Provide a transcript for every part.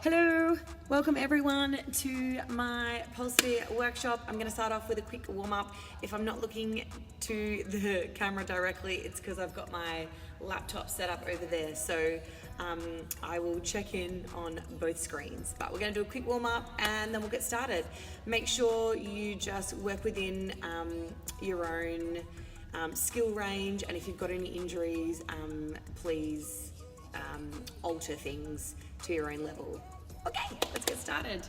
Hello, welcome everyone to my pole steer workshop. I'm going to start off with a quick warm-up. If I'm not looking to the camera directly, it's because I've got my laptop set up over there, so I will check in on both screens. But we're going to do a quick warm-up and then we'll get started. Make sure you just work within your own skill range, and if you've got any injuries, please alter things to your own level. Okay, let's get started.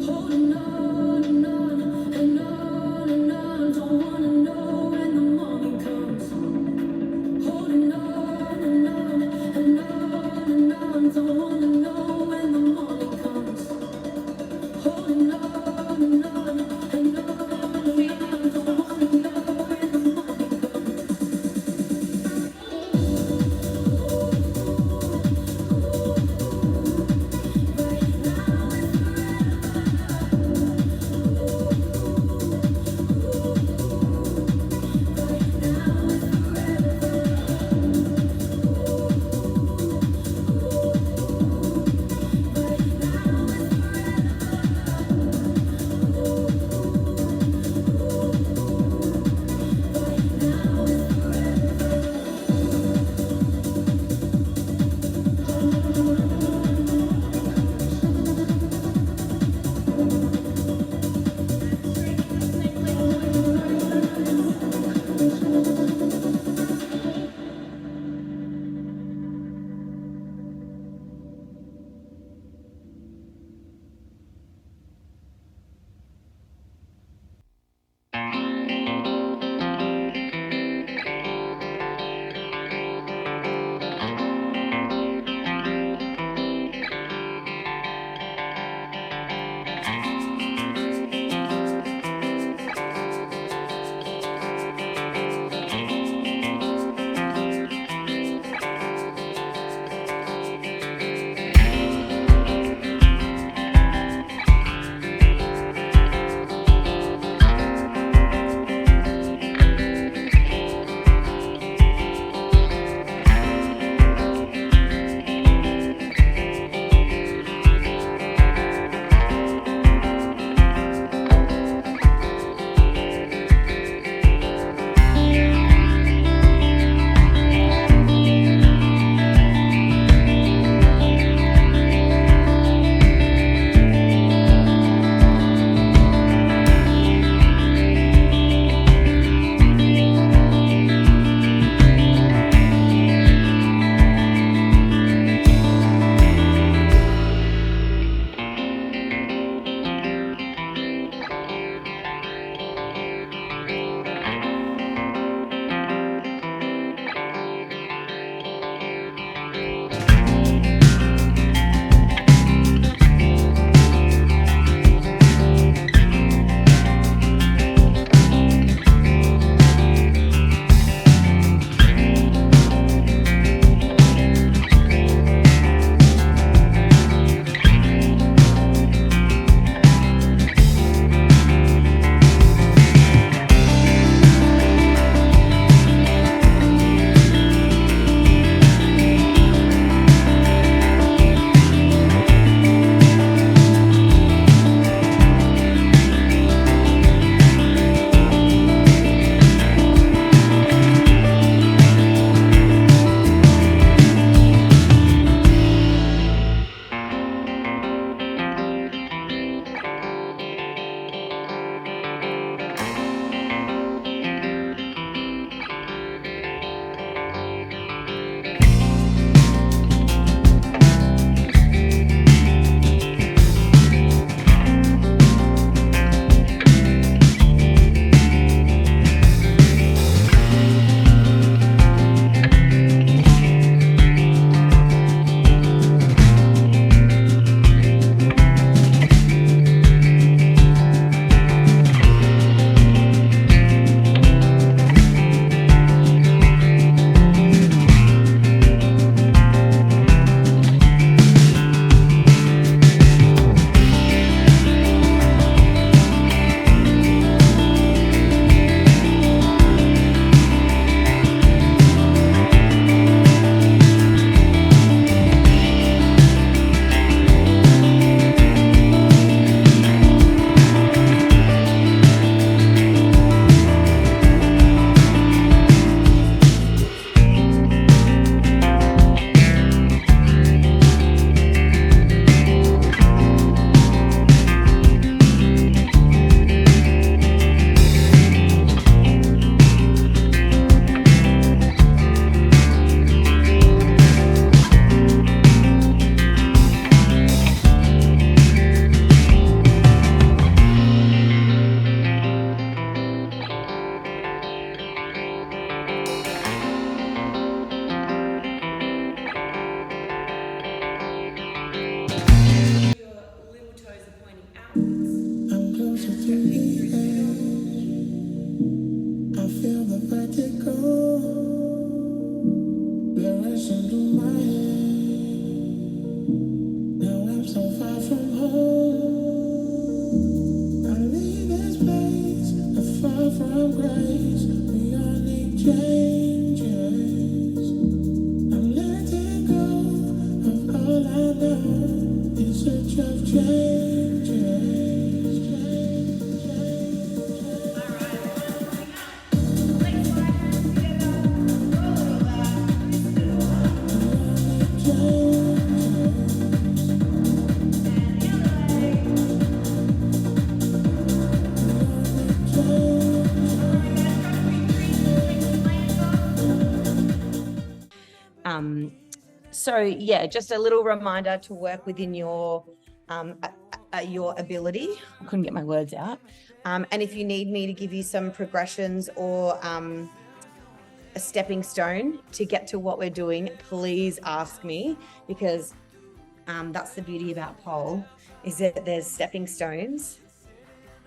Holding on and on and on and on. Don't from grace, we all need changes. I'm letting go of all I know in search of changes. So yeah, just a little reminder to work within your ability. I couldn't get my words out. And if you need me to give you some progressions or a stepping stone to get to what we're doing, please ask me, because that's the beauty about pole, is that there's stepping stones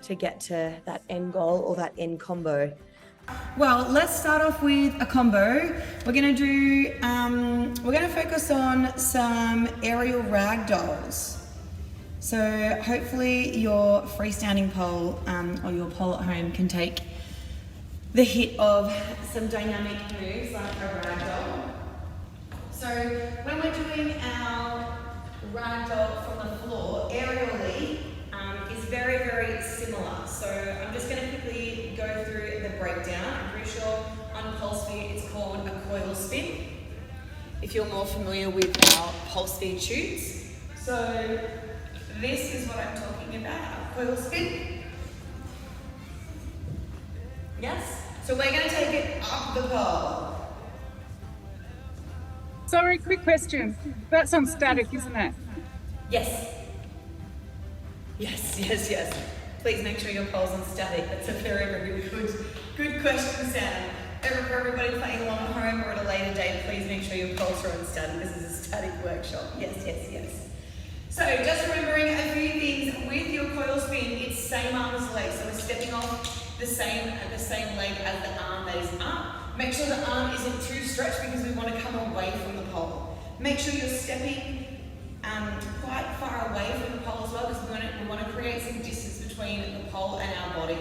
to get to that end goal or that end combo. Well, let's start off with a combo. We're gonna do, we're gonna focus on some aerial ragdolls. So hopefully your freestanding pole or your pole at home can take the hit of some dynamic moves like a ragdoll. So when we're doing our ragdoll from the floor, aerially is very, very similar. So I'm just going to quickly go through the breakdown. I'm pretty sure on pole sphere it's called a coil spin, if you're more familiar with our pole speed shoots. So this is what I'm talking about, a coil spin. Yes? So we're going to take it up the pole. Sorry, quick question. That's on static, isn't it? Yes. Yes, yes, yes. Please make sure your pole's on static. That's a very, very good question, Sam. For everybody playing along at home or at a later date, please make sure your poles are on static. This is a static workshop. Yes, yes, yes. So just remembering a few things with your coil spin, it's same arm as leg. So we're stepping off the same leg as the arm that is up. Make sure the arm isn't too stretched because we want to come away from the pole. Make sure you're stepping quite far away from the pole as well, because we want to create some distance between the pole and our body.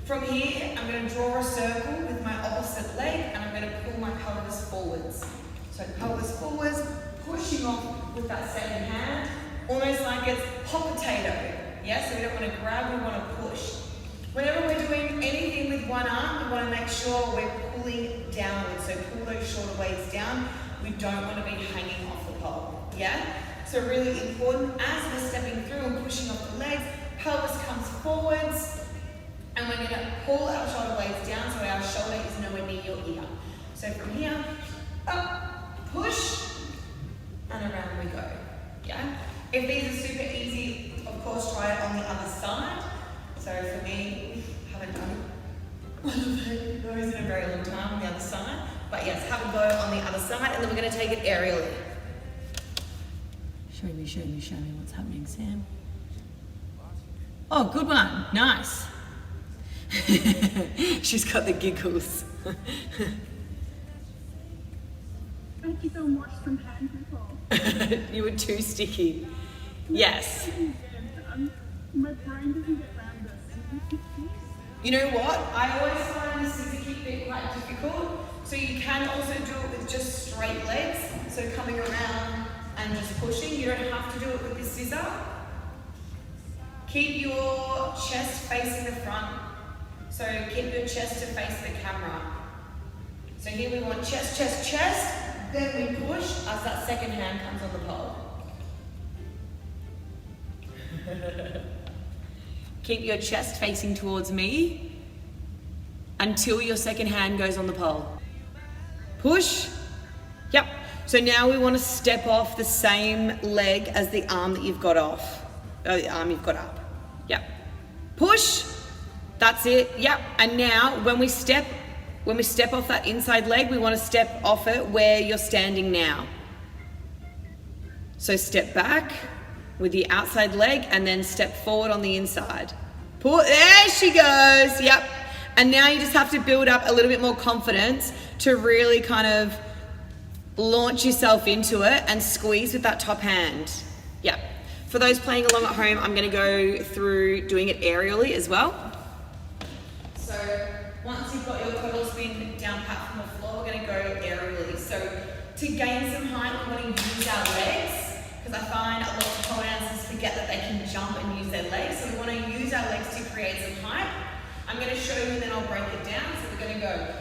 From here, I'm going to draw a circle with my opposite leg and I'm going to pull my pelvis forwards. So pelvis forwards, pushing off with that second hand, almost like it's hot potato. Yeah, so we don't want to grab, we want to push. Whenever we're doing anything with one arm, we want to make sure we're pulling downwards. So pull those shoulder blades down. We don't want to be hanging off the pole. Yeah? So really important, as we're stepping through and pushing off the legs, pelvis comes forwards, and we're going to pull our shoulder blades down so our shoulder is nowhere near your ear. So from here, up, push, and around we go. Yeah? If these are super easy, of course, try it on the other side. So for me, I haven't done one of those in a very long time on the other side. But yes, have a go on the other side, and then we're going to take it aerially. Show me what's happening, Sam. Oh, good one. Nice. She's got the giggles. Thank you so much from hand control. You were too sticky. Yes. My brain doesn't get around this. You know what? I always find the scissor kick bit quite difficult. So you can also do it with just straight legs. So coming around and just pushing. You don't have to do it with the scissor. Keep your chest facing the front. So keep your chest to face the camera. So here we want chest, chest, chest. Then we push as that second hand comes on the pole. Keep your chest facing towards me until your second hand goes on the pole. Push. Yep. So now we want to step off the same leg as the arm that you've got off. The arm you've got up. Yep. Push. That's it. Yep. And now when we step off that inside leg, we want to step off it where you're standing now. So step back with the outside leg and then step forward on the inside. Pull. There she goes. Yep. And now you just have to build up a little bit more confidence to really kind of launch yourself into it and squeeze with that top hand. Yep. For those playing along at home, I'm going to go through doing it aerially as well. So once you've got your coil spin down pat from the floor, we're going to go aerially. So to gain some height, we want to use our legs, because I find a lot of pole dancers forget that they can jump and use their legs. So we want to use our legs to create some height. I'm going to show you and then I'll break it down. So we're going to go.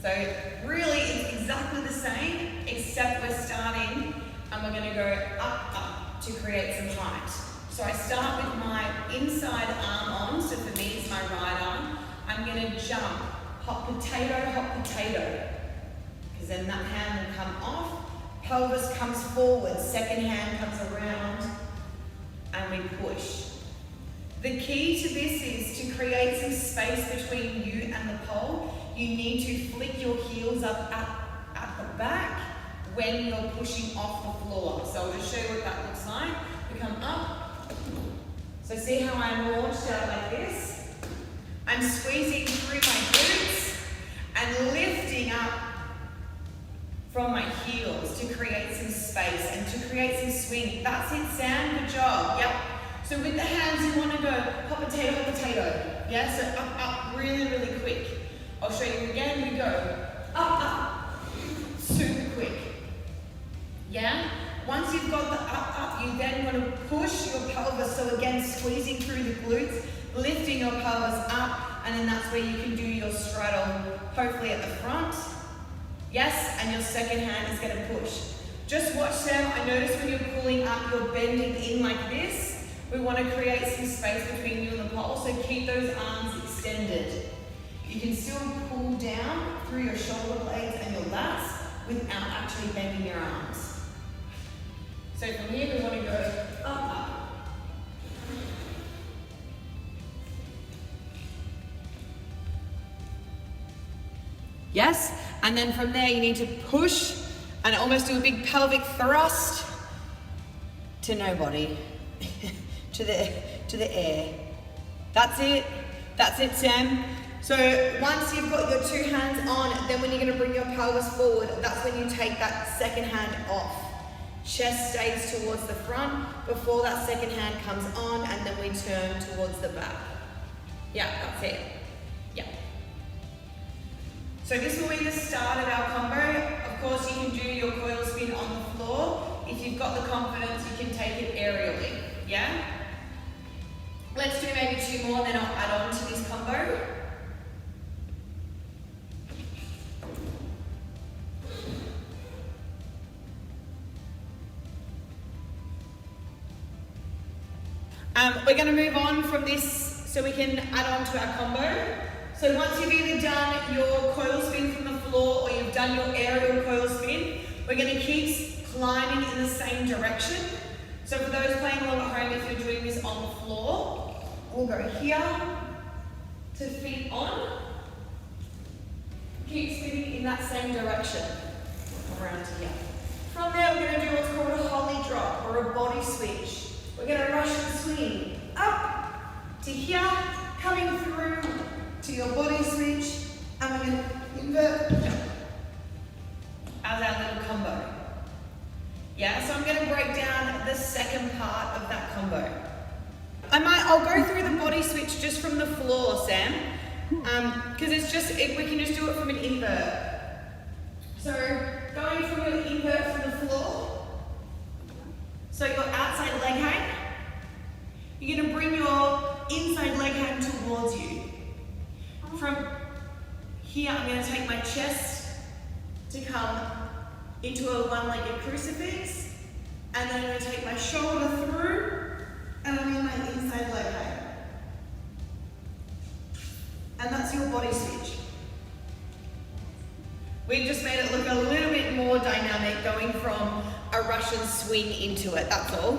So really it's exactly the same, except we're starting and we're going to go up to create some height. So I start with my inside arm on, so for me it's my right arm. I'm going to jump, hot potato, because then that hand will come off, pelvis comes forward, second hand comes around, and we push. The key to this is to create some space between you and the pole. You need to flick your heels up at the back when you're pushing off the floor. So I'll just show you what that looks like. We come up. So see how I'm launched out like this? I'm squeezing through my glutes and lifting up from my heels to create some space and to create some swing. That's it, Sam, good job. Yep. So with the hands, you want to go hot potato. Yeah, so up, really, really quick. I'll show you again. We go up, super quick. Yeah? Once you've got the up, you then want to push your pelvis. So again, squeezing through the glutes, lifting your pelvis up, and then that's where you can do your straddle, hopefully at the front. Yes, and your second hand is going to push. Just watch, Sam. I notice when you're pulling up, you're bending in like this. We want to create some space between you and the pole, so keep those arms extended. You can still pull down through your shoulder blades and your lats without actually bending your arms. So from here, we want to go up. Yes, and then from there, you need to push and almost do a big pelvic thrust to nobody. to the air. That's it, Sam. So once you've got your two hands on, then when you're going to bring your pelvis forward, that's when you take that second hand off. Chest stays towards the front before that second hand comes on, and then we turn towards the back. Yeah, that's it. Yeah. So this will be the start of our combo. Of course, you can do your coil spin on the floor. If you've got the confidence, you can take it aerially. Yeah? Let's do maybe two more, then I'll add on to this combo. We're going to move on from this so we can add on to our combo. So once you've either done your coil spin from the floor or you've done your aerial coil spin, we're going to keep climbing in the same direction. So for those playing along at home, if you're doing this on the floor, we'll go here to feet on. Keep spinning in that same direction around here. From there, we're going to do what's called a holly drop or a body switch. We're going to rush and swing up to here, coming through to your body switch, and we're going to invert as our little combo. Yeah, so I'm going to break down the second part of that combo. I'll go through the body switch just from the floor, Sam, because we can just do it from an invert. So going from your invert from the floor, so your outside leg hang, you're going to bring your inside leg hang towards you. From here, I'm going to take my chest to come into a one-legged crucifix, and then I'm going to take my shoulder through, and I'm in my inside leg hang. And that's your body switch. We've just made it look a little bit more dynamic, going from a Russian swing into it, that's all.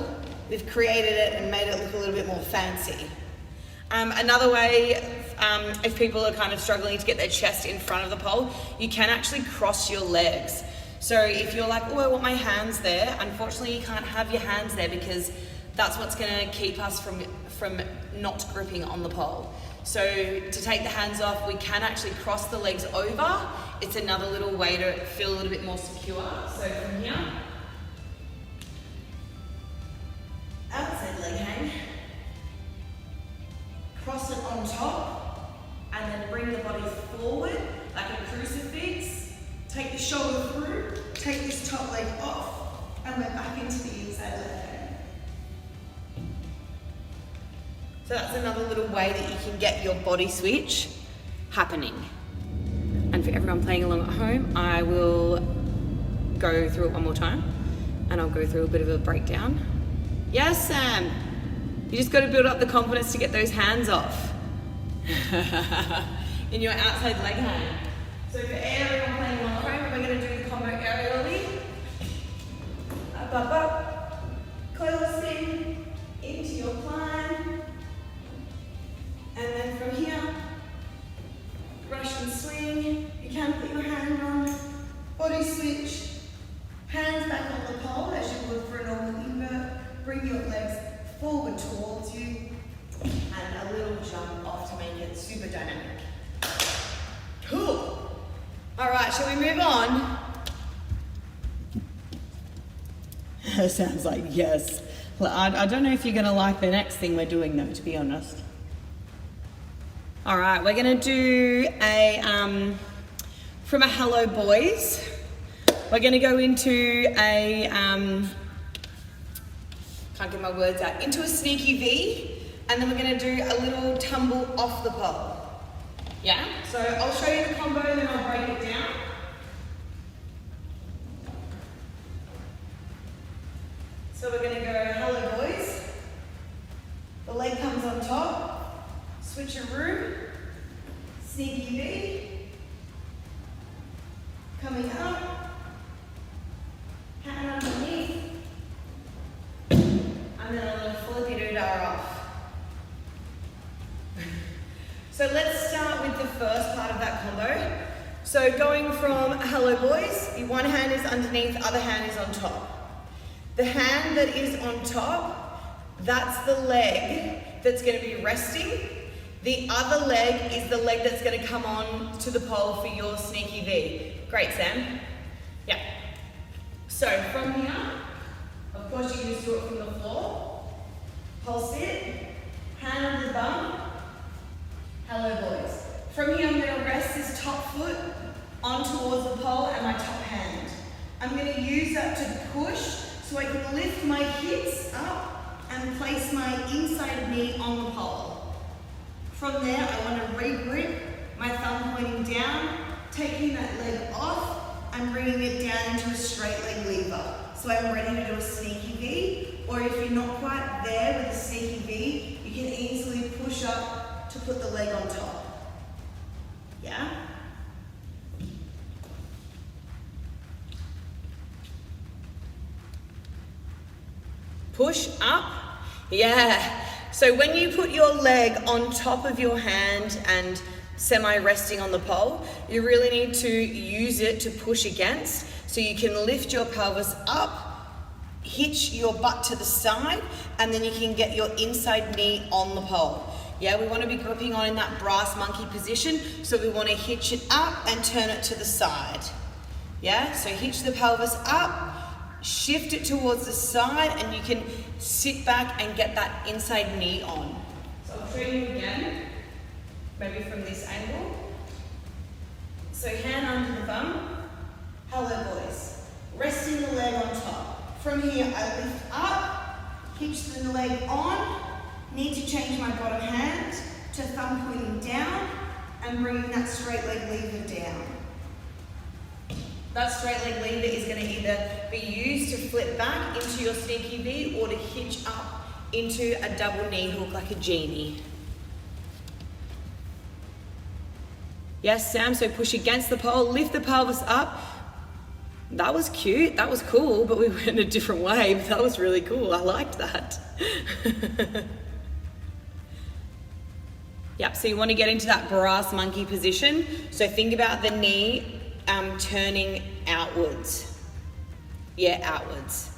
We've created it and made it look a little bit more fancy. Another way, if people are kind of struggling to get their chest in front of the pole, you can actually cross your legs. So if you're like, oh, I want my hands there, unfortunately you can't have your hands there because that's what's going to keep us from not gripping on the pole. So to take the hands off, we can actually cross the legs over. It's another little way to feel a little bit more secure. So from here, outside on top, and then bring the body forward like a crucifix. Take the shoulder through, take this top leg off, and we're back into the inside leg. So that's another little way that you can get your body switch happening. And for everyone playing along at home, I will go through it one more time, and I'll go through a bit of a breakdown. Yes, Sam. You just got to build up the confidence to get those hands off in your outside leg hand. So for everyone playing along at home, we're going to do the combo aerially. Up, up, up. Coil spin into your climb. And then from here, Russian swing. You can put your hand on body switch. Hands back on the pole as you would for a normal invert. Bring your legs forward towards you. And a little jump off to make it super dynamic. Cool. All right, shall we move on? Sounds like yes. Well, I don't know if you're gonna like the next thing we're doing though, to be honest. All right, we're gonna do a, from a Hello Boys, we're gonna go into a, can't get my words out, into a sneaky V, and then we're gonna do a little tumble off the pole. Yeah, so I'll show you the combo and then I'll break it down. So we're gonna go Hello Boys. The leg comes on top, switcheroo, sneaky V, coming up, hand underneath, and then a little flippy doo-dah off. So let's start with the first part of that combo. So going from Hello Boys, one hand is underneath, other hand is on top. The hand that is on top, that's the leg that's going to be resting. The other leg is the leg that's going to come on to the pole for your sneaky V. Great, Sam. Yeah. So from here, of course you can just do it from the floor. Pulse it, hand on the bum. Hello Boys. From here I'm going to rest this top foot on towards the pole and my top hand. I'm going to use that to push so I can lift my hips up and place my inside knee on the pole. From there I want to re-grip, my thumb pointing down, taking that leg off and bringing it down into a straight leg lever. So I'm ready to do a sneaky V, or if you're not quite there with a sneaky V, you can easily push up to put the leg on top. Yeah? Push up. Yeah. So when you put your leg on top of your hand and semi-resting on the pole, you really need to use it to push against so you can lift your pelvis up, hitch your butt to the side, and then you can get your inside knee on the pole. Yeah, we want to be gripping on in that brass monkey position, so we want to hitch it up and turn it to the side. Yeah, so hitch the pelvis up, shift it towards the side, and you can sit back and get that inside knee on. So I'll show you again, maybe from this angle. So hand under the bum. Hello Boys. Resting the leg on top. From here I lift up, hitch the leg on, need to change my bottom hand to thumb pointing down and bringing that straight leg lever down. That straight leg lever is going to either be used to flip back into your sneaky V or to hitch up into a double knee hook like a genie. Yes, Sam, so push against the pole, lift the pelvis up. That was cute, that was cool, but we went a different way, but that was really cool, I liked that. Yep, so you want to get into that brass monkey position. So think about the knee turning outwards. Yeah, outwards.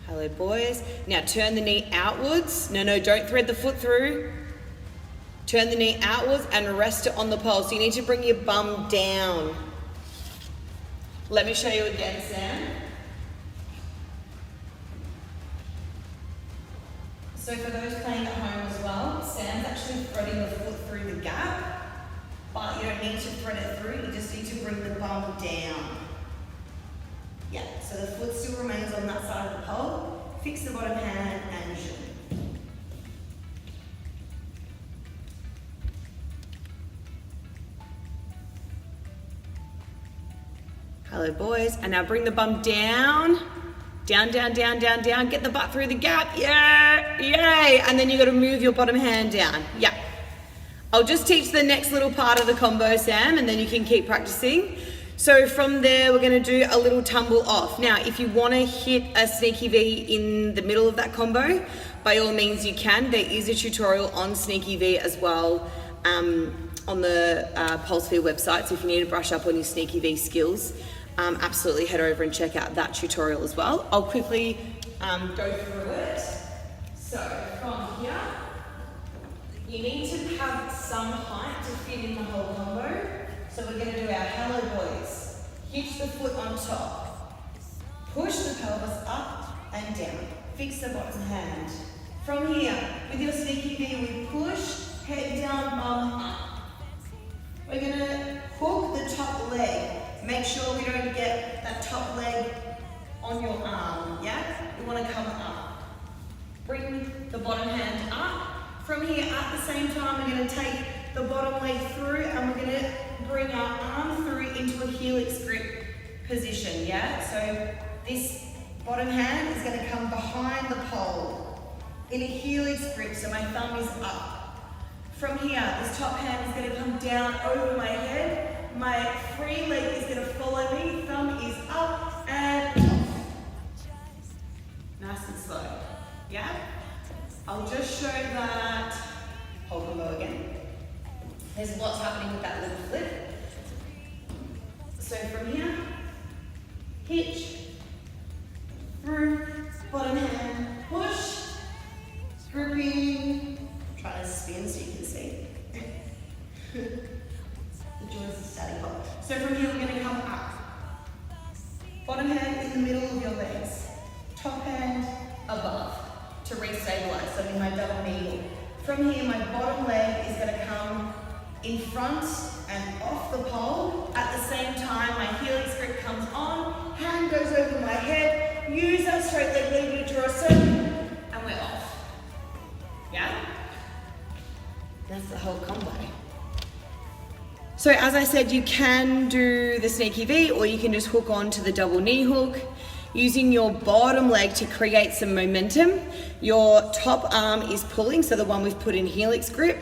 Hello Boys. Now turn the knee outwards. No, don't thread the foot through. Turn the knee outwards and rest it on the pole. So you need to bring your bum down. Let me show you again, Sam. So for those playing at home as well, Sam's actually threading the foot through the gap, but you don't need to thread it through, you just need to bring the bum down. Yeah, so the foot still remains on that side of the pole. Fix the bottom hand and zoom. Hello boys, and now bring the bum down. Down, down, down, down, down. Get the butt through the gap. Yeah, yay. And then you got to move your bottom hand down. Yeah. I'll just teach the next little part of the combo, Sam, and then you can keep practicing. So from there, we're going to do a little tumble off. Now, if you want to hit a sneaky V in the middle of that combo, by all means you can. There is a tutorial on sneaky V as well on the Pulse V website. So if you need to brush up on your sneaky V skills, absolutely head over and check out that tutorial as well. I'll quickly go through it. So from here, you need to have some height to fit in the whole combo. So we're going to do our hello boys. Hitch the foot on top. Push the pelvis up and down. Fix the bottom hand. From here, with your sneaky V, we push, head down, bum up. We're going to hook the top leg. Make sure we don't get that top leg on your arm, yeah? We want to come up. Bring the bottom hand up. From here, at the same time, we're going to take the bottom leg through and we're going to bring our arm through into a helix grip position, yeah? So this bottom hand is going to come behind the pole in a helix grip, so my thumb is up. From here, this top hand is going to come down over my head. My free leg is going to follow me, thumb is up and off. Nice and slow, yeah? I'll just show that whole combo again. There's lots happening with that little flip. So from here, hitch, through, bottom hand, push, gripping. Try to spin so you can see. The joints are static up. So from here we're going to come up. Bottom hand in the middle of your legs. Top hand above to re-stabilize, so in my double knee hook. From here my bottom leg is going to come in front and off the pole. At the same time my helix grip comes on, hand goes over my head, use that straight leg lever to draw a circle, and we're off. Yeah? That's the whole combo. So as I said, you can do the sneaky V or you can just hook on to the double knee hook. Using your bottom leg to create some momentum. Your top arm is pulling, so the one we've put in helix grip,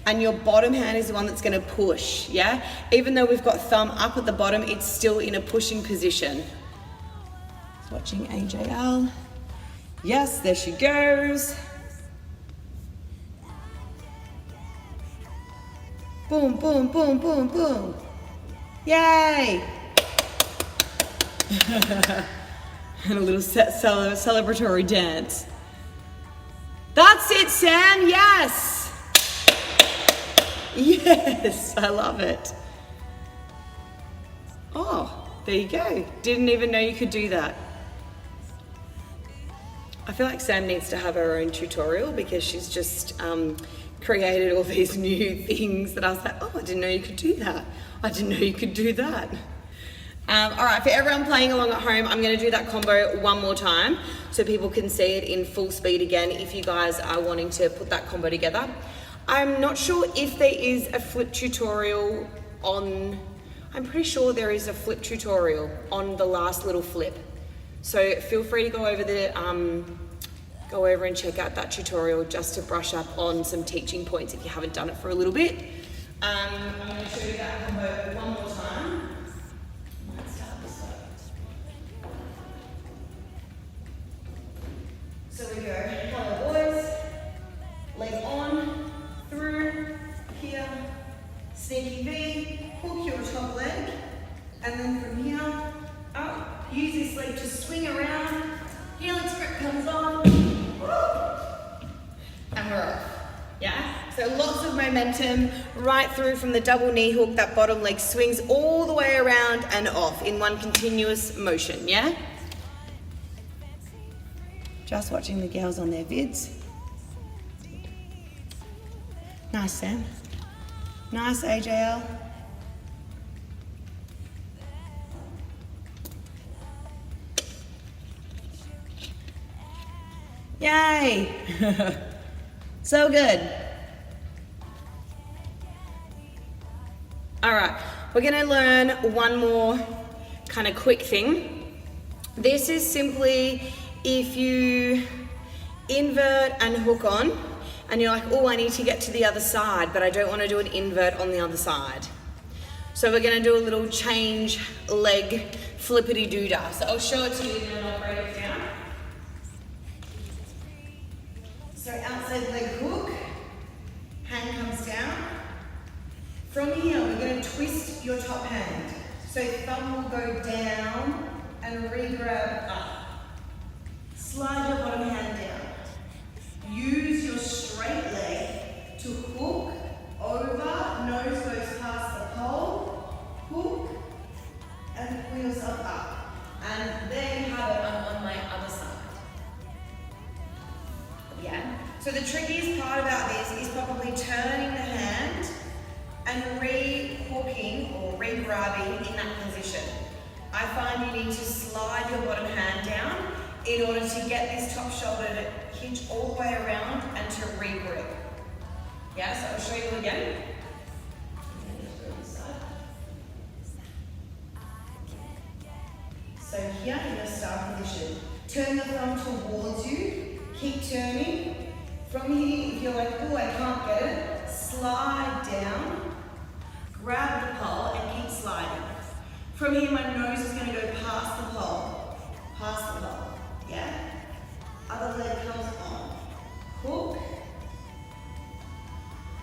and your bottom hand is the one that's gonna push, yeah? Even though we've got thumb up at the bottom, it's still in a pushing position. Watching AJL. Yes, there she goes. Boom, boom, boom, boom, boom. Yay! And a little celebratory dance. That's it, Sam, yes! Yes, I love it. Oh, there you go. Didn't even know you could do that. I feel like Sam needs to have her own tutorial because she's just created all these new things that I was like, oh, I didn't know you could do that. I didn't know you could do that. All right, for everyone playing along at home, I'm going to do that combo one more time so people can see it in full speed again if you guys are wanting to put that combo together. I'm not sure if there is a flip tutorial on, I'm pretty sure there is a flip tutorial on the last little flip. So feel free to go over and check out that tutorial just to brush up on some teaching points if you haven't done it for a little bit. I'm going to show you that combo one more time. So we go, hello boys, leg on, through, here, sneaky V, hook your top leg, and then from here, up, use this leg to swing around, helix grip comes on, and we're off, yeah? So lots of momentum right through from the double knee hook, that bottom leg swings all the way around and off in one continuous motion, yeah? Just watching the girls on their vids. Nice, Sam. Nice, AJL. Yay! So good. All right, we're gonna learn one more kind of quick thing. This is simply if you invert and hook on, and you're like, oh, I need to get to the other side, but I don't want to do an invert on the other side. So we're gonna do a little change leg flippity doodah. So I'll show it to you and then I'll break it down. So outside leg hook, hand comes down. From here, we're gonna twist your top hand. So thumb will go down and re-grab up. Slide your bottom hand down. Use your straight leg to hook over, nose goes past the pole, hook, and pull yourself up. And there you have it, I'm on my other side. Yeah? So the trickiest part about this is probably turning the hand and re-hooking or re-grabbing in that position. I find you need to slide your bottom hand down in order to get this top shoulder to hinge all the way around and to re-grip. Yeah, so I'll show you again. So here in the start position, turn the thumb towards you, keep turning. From here, if you're like, oh, I can't get it, slide down, grab the pole and keep sliding. From here, my nose is going to go past the pole, yeah? Other leg comes on, hook,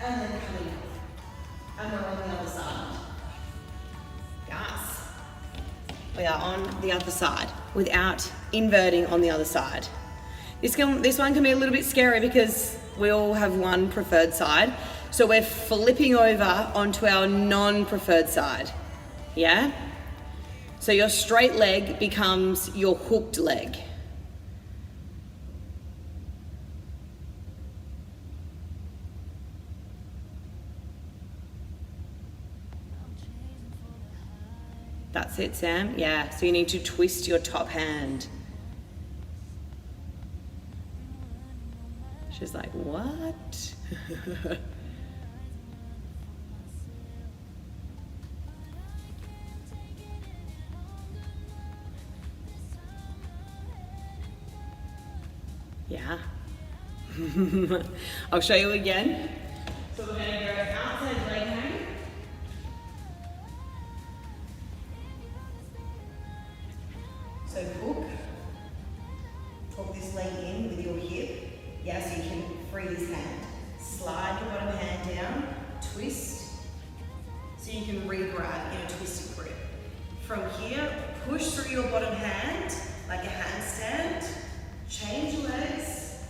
and then coming up. And we're on the other side. Yes. We are on the other side without inverting on the other side. This one can be a little bit scary because we all have one preferred side. So we're flipping over onto our non-preferred side, yeah? So your straight leg becomes your hooked leg. That's it, Sam? Yeah, so you need to twist your top hand. She's like, what? Yeah. I'll show you again. So we're going to go outside leg hang. So hook this leg in with your hip. Yeah, so you can free this hand. Slide your bottom hand down, twist, so you can re-grab in a twisted grip. From here, push through your bottom hand like a handstand, change legs,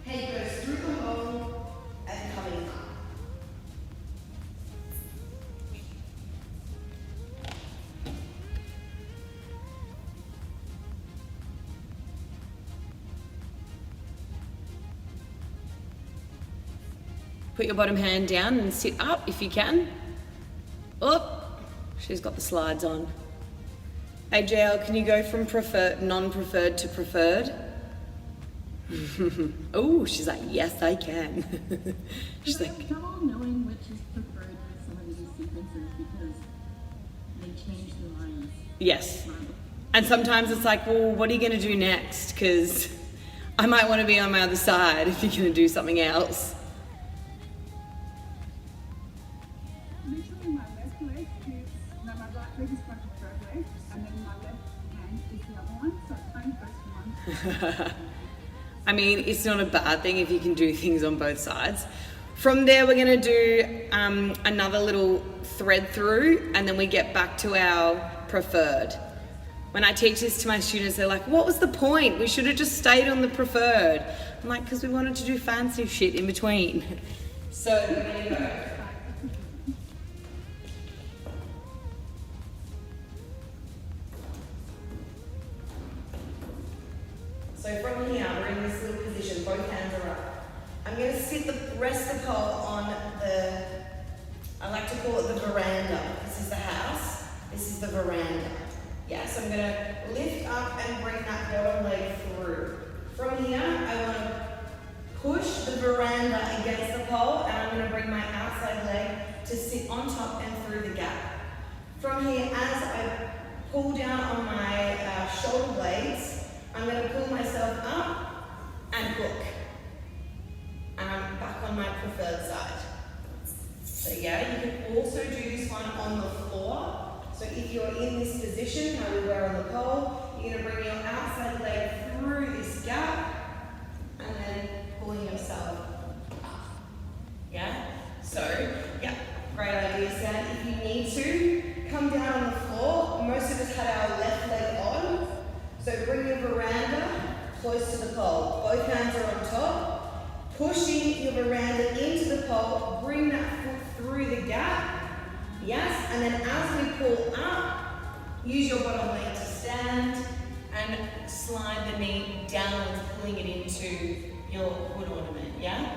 head goes through the hole and coming up. Put your bottom hand down and sit up if you can. Oh, she's got the slides on. Hey JL, can you go from non-preferred to preferred? Oh, she's like, yes, I can. She's like, trouble knowing which is preferred with some of these sequences because they change the lines. yes. And sometimes it's like, well, what are you going to do next? Because I might want to be on my other side if you're going to do something else. Usually my left leg is, my right leg is my preferred leg, and then my left hand is the other one, so I'm first one. I mean, it's not a bad thing if you can do things on both sides. From there, we're going to do another little thread through, and then we get back to our preferred. When I teach this to my students, they're like, what was the point? We should have just stayed on the preferred. I'm like, because we wanted to do fancy shit in between. So we're going to go. So from here, we're in this little position, both hands are up. I'm going to sit the rest of the pole on the, I like to call it the veranda. This is the house, this is the veranda. Yeah, so I'm going to lift up and bring that bottom leg through. From here, I want to push the veranda against the pole, and I'm going to bring my outside leg to sit on top and through the gap. From here, as I pull down on my shoulder blades, I'm going to pull myself up and hook. And I'm back on my preferred side. So yeah, you can also do this one on the floor. So if you're in this position, how we were on the pole, you're going to bring your outside leg through this gap and then pulling yourself up. Yeah? So, yeah, great idea, Sam. If you need to, come down on the floor. Most of us had our left leg on. So bring your veranda close to the pole. Both hands are on top. Pushing your veranda into the pole, bring that foot through the gap. Yes, and then as we pull up, use your bottom leg to stand and slide the knee downwards, pulling it into your hood ornament, yeah?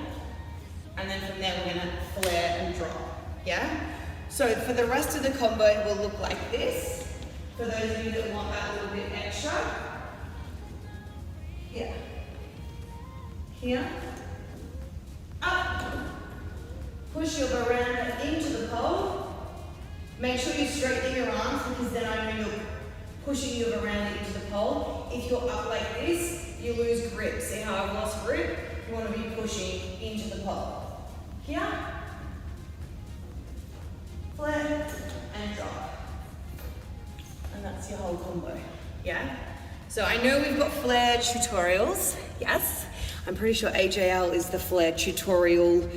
And then from there we're gonna flare and drop, yeah? So for the rest of the combo, it will look like this. For those of you that want that little bit extra, here, here, up, push your veranda into the pole. Make sure you straighten your arms because then I know you're pushing your veranda into the pole. If you're up like this, you lose grip. See how I've lost grip? You want to be pushing into the pole. Here, flare, and drop. And that's your whole combo, yeah? So I know we've got flare tutorials, yes? I'm pretty sure AJL is the flare tutorial.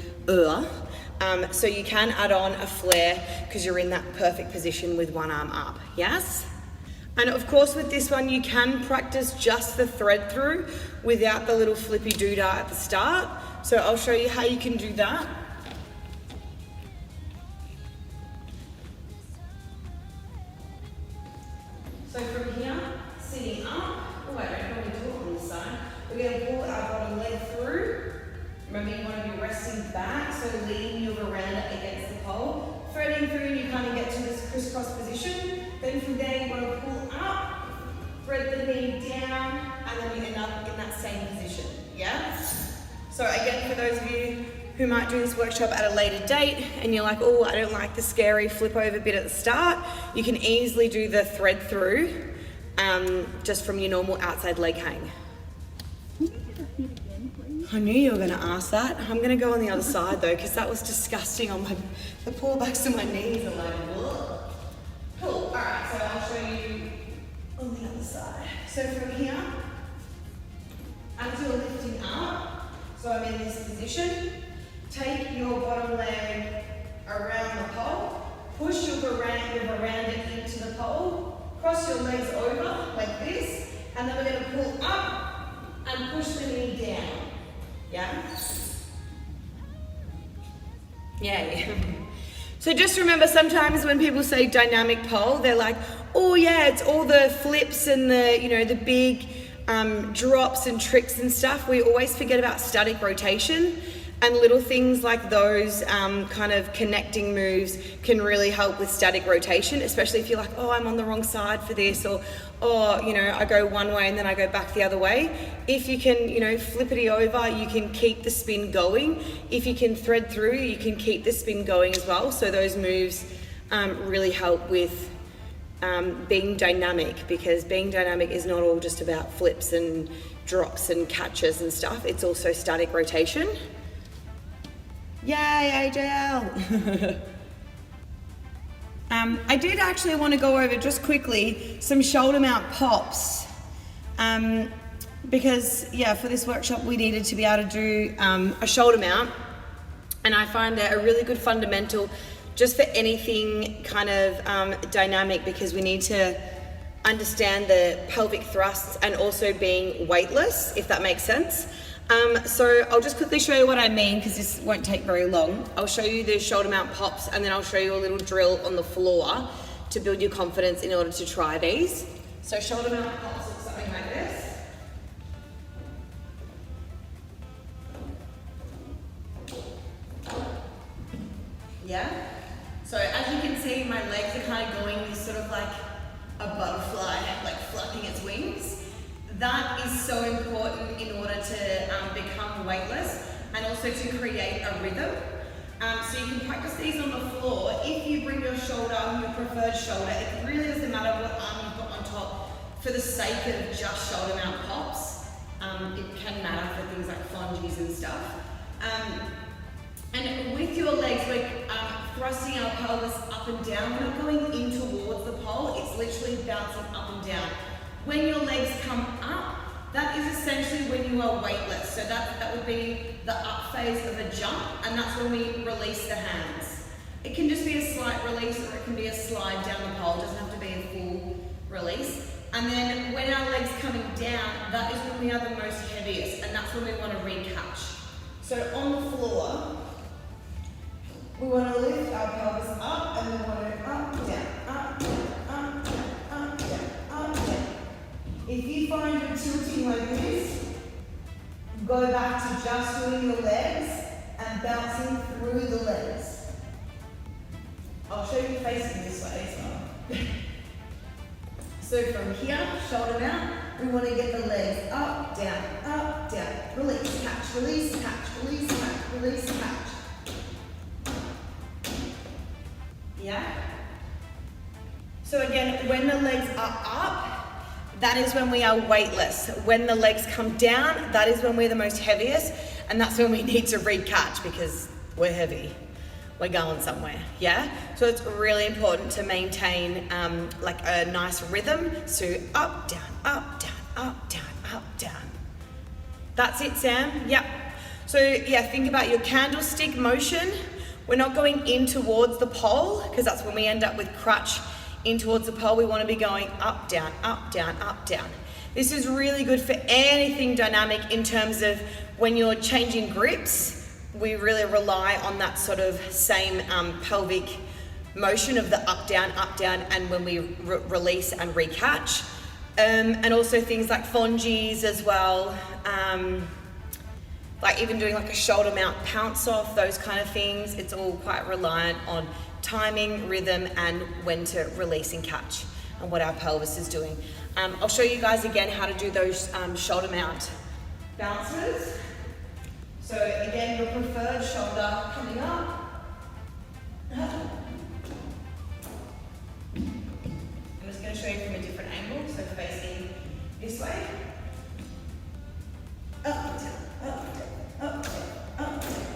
So you can add on a flare because you're in that perfect position with one arm up, yes? And of course with this one you can practice just the thread through without the little flippy doodah at the start. So I'll show you how you can do that. So from here, sitting up, oh wait, I don't want to do it on this side. We're going to pull our bottom leg through. Remember, you want to be resting back, so leaning your veranda against the pole. Threading through, and you kind of get to this crisscross position. Then from there, you want to pull up, thread the knee down, and then you end up in that same position, yeah? So again, for those of you who might do this workshop at a later date, and you're like, oh, I don't like the scary flip over bit at the start, you can easily do the thread through just from your normal outside leg hang. I knew you were going to ask that. I'm going to go on the other side though, because that was disgusting on the poor backs of my knees. I'm like, whoa. Cool. All right, so I'll show you on the other side. So from here, as you're lifting up, so I'm in this position, take your bottom leg around the pole, push your veranda into the pole, cross your legs over like this, and then we're going to pull up and push the knee down. Yeah? Yay. So just remember, sometimes when people say dynamic pole, they're like, oh yeah, it's all the flips and the, you know, the big drops and tricks and stuff. We always forget about static rotation, and little things like those kind of connecting moves can really help with static rotation, especially if you're like, oh, I'm on the wrong side for this, or, oh, you know, I go one way and then I go back the other way. If you can, you know, flippity over, you can keep the spin going. If you can thread through, you can keep the spin going as well. So those moves really help with being dynamic, because being dynamic is not all just about flips and drops and catches and stuff. It's also static rotation. Yay, AJL! I did actually want to go over just quickly some shoulder mount pops, because yeah, for this workshop we needed to be able to do a shoulder mount, and I find they're a really good fundamental just for anything kind of dynamic, because we need to understand the pelvic thrusts and also being weightless, if that makes sense. So I'll just quickly show you what I mean, because this won't take very long. I'll show you the shoulder mount pops, and then I'll show you a little drill on the floor to build your confidence in order to try these. So shoulder mount pops look something like this. also to create a rhythm. So you can practice these on the floor. If you bring your shoulder, your preferred shoulder, it really doesn't matter what arm you've got on top for the sake of just shoulder mount pops. It can matter for things like fongies and stuff. And with your legs, we're thrusting our pelvis up and down. We're not going in towards the pole, it's literally bouncing up and down. When your legs come up, that is essentially when you are weightless. So that would be the up phase of a jump, and that's when we release the hands. It can just be a slight release, or it can be a slide down the pole. It doesn't have to be a full release. And then when our legs coming down, that is when we are the most heaviest, and that's when we want to re-catch. So on the floor, we want to lift our pelvis up, and then we want to up, down, up, down, up, down, up, down, up, down. If you find you're tilting like this, go back to just doing your legs and bouncing through the legs. I'll show you facing this way as well. So from here, shoulder mount, we want to get the legs up, down, release, catch, release, catch, release, catch, release, catch. Yeah? So again, when the legs are up, that is when we are weightless. When the legs come down, that is when we're the most heaviest, and that's when we need to re-catch because we're heavy. We're going somewhere, yeah? So it's really important to maintain like a nice rhythm. So up, down, up, down, up, down, up, down. That's it, Sam? Yep. So yeah, think about your candlestick motion. We're not going in towards the pole because that's when we end up with crutch in towards the pole. We want to be going up, down, up, down, up, down. This is really good for anything dynamic in terms of when you're changing grips. We really rely on that sort of same pelvic motion of the up, down, and when we release and re-catch. And also things like fongies as well, like even doing like a shoulder mount pounce off, those kind of things. It's all quite reliant on timing, rhythm, and when to release and catch, and what our pelvis is doing. I'll show you guys again how to do those shoulder mount bounces. So again, your preferred shoulder coming up. I'm just going to show you from a different angle, so facing this way. Up, down, up, down, up, down, up, down.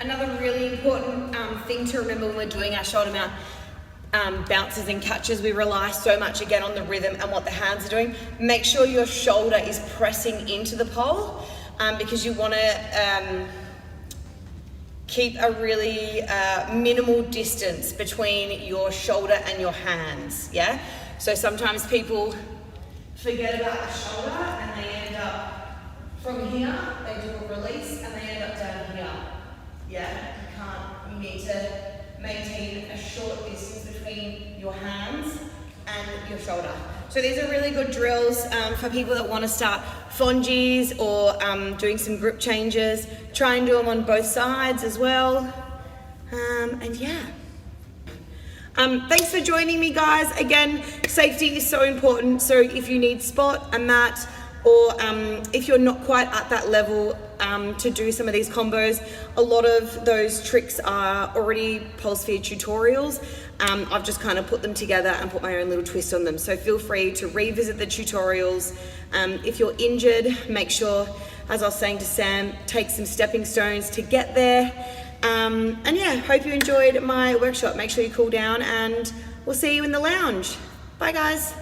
Another really important thing to remember when we're doing our shoulder mount bounces and catches, we rely so much again on the rhythm and what the hands are doing. Make sure your shoulder is pressing into the pole because you want to keep a really minimal distance between your shoulder and your hands, yeah? So sometimes people forget about the shoulder and they end up from here, they do a release and they end up down here. Yeah, you need to maintain a short distance between your hands and your shoulder. So these are really good drills for people that want to start fongies or doing some grip changes. Try and do them on both sides as well. And yeah. Thanks for joining me, guys. Again, safety is so important. So if you need spot, a mat, or if you're not quite at that level to do some of these combos, a lot of those tricks are already PulseFear tutorials. I've just kind of put them together and put my own little twist on them. So feel free to revisit the tutorials. If you're injured, make sure, as I was saying to Sam, take some stepping stones to get there. And yeah, hope you enjoyed my workshop. Make sure you cool down and we'll see you in the lounge. Bye, guys.